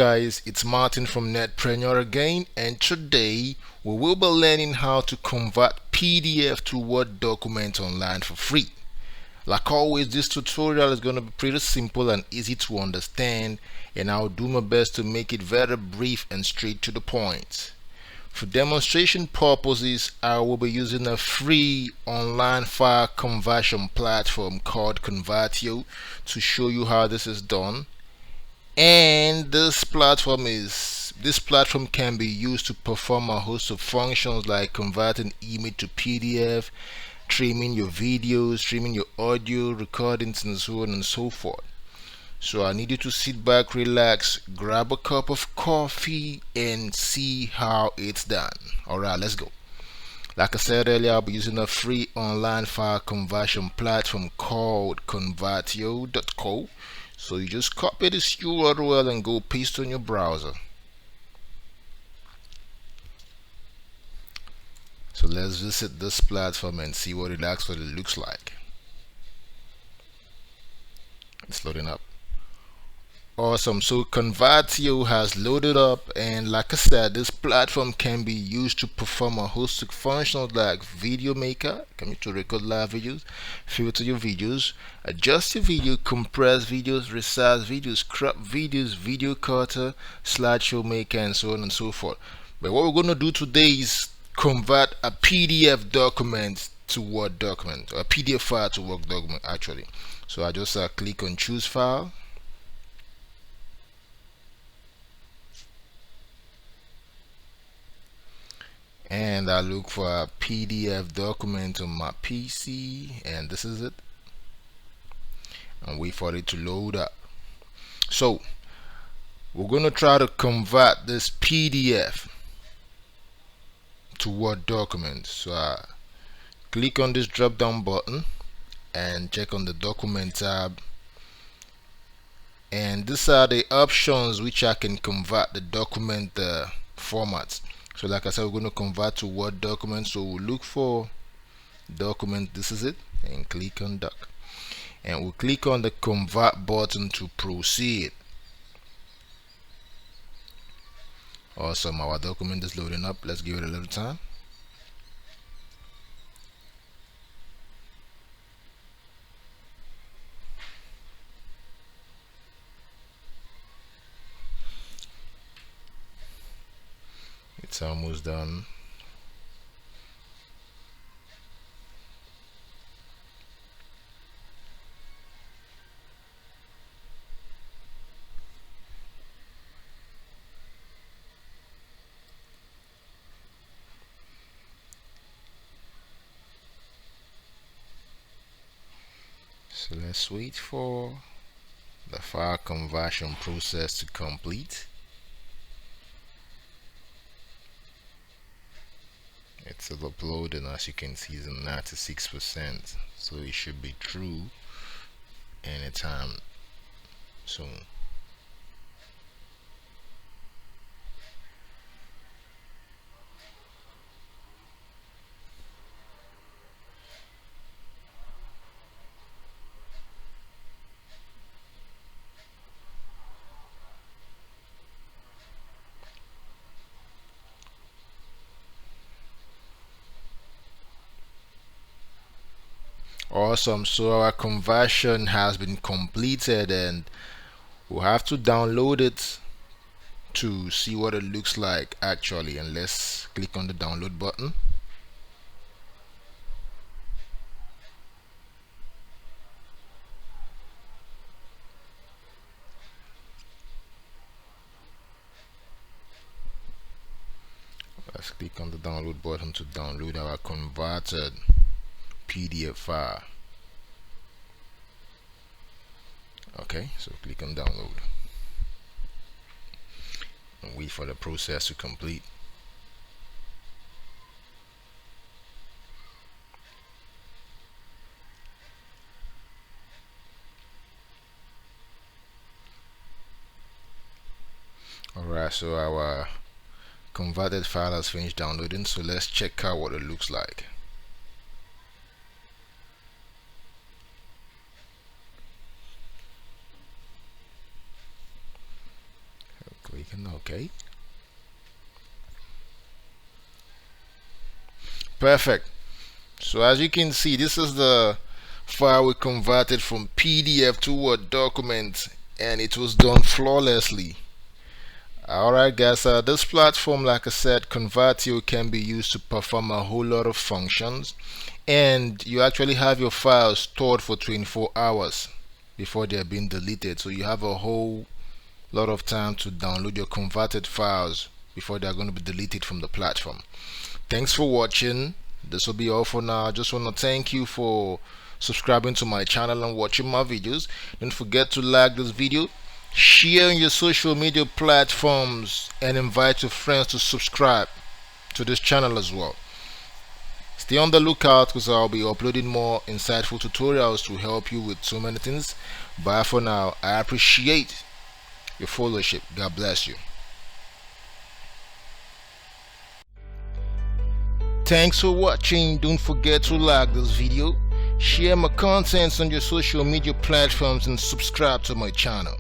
guys, it's Martin from Netpreneur again, and today we will be learning how to convert PDF to Word document online for free. Like always, this tutorial is going to be pretty simple and easy to understand, and I'll do my best to make it very brief and straight to the point. For demonstration purposes, I will be using a free online file conversion platform called Convertio to show you how this is done. And this platform can be used to perform a host of functions like converting image to PDF, trimming your videos, trimming your audio recordings, and so on and so forth. So I need you to sit back, relax, grab a cup of coffee, and see how it's done. Alright, let's go. Like I said earlier, I'll be using a free online file conversion platform called convertio.co. So you just copy this URL and go paste on your browser. So let's visit this platform and see what it actually looks like. It's loading up. Awesome. So Convertio has loaded up, and like I said, this platform can be used to perform a host of functions like video maker, can to record live videos, filter your videos, adjust your video, compress videos, resize videos, crop videos, video cutter, slideshow maker, and so on and so forth. But what we're going to do today is convert a PDF document to Word document, or a PDF file to Word document actually. So I just click on choose file. And I look for a PDF document on my PC, and this is it, and wait for it to load up. So we're going to try to convert this PDF to Word document. So I click on this drop down button and check on the document tab, and these are the options which I can convert the document formats. So like I said, we're going to convert to Word document, so we'll look for document, this is it, and click on doc, and we'll click on the convert button to proceed. Awesome, our document is loading up. Let's give it a little time. It's almost done. So let's wait for the file conversion process to complete. It's still uploading, as you can see, it's 96%, so it should be true anytime soon. Awesome, so our conversion has been completed, and we'll have to download it to see what it looks like actually. And let's click on the download button. Let's click on the download button to download our converted PDF file. Okay, so click on download and wait for the process to complete. Alright, so our converted file has finished downloading, so let's check out what it looks like. clicking OK. Perfect. So as you can see, this is the file we converted from PDF to Word document, and it was done flawlessly. Alright guys, this platform, like I said, Convertio, can be used to perform a whole lot of functions, and you actually have your files stored for 24 hours before they're being deleted. So you have a whole lot of time to download your converted files before they're going to be deleted from the platform. Thanks for watching. This will be all for now. I just want to thank you for subscribing to my channel and watching my videos. Don't forget to like this video, share on your social media platforms, and invite your friends to subscribe to this channel as well. Stay on the lookout because I'll be uploading more insightful tutorials to help you with so many things. Bye for now. I appreciate your followership. God bless you. Thanks for watching. Don't forget to like this video, share my contents on your social media platforms, and subscribe to my channel.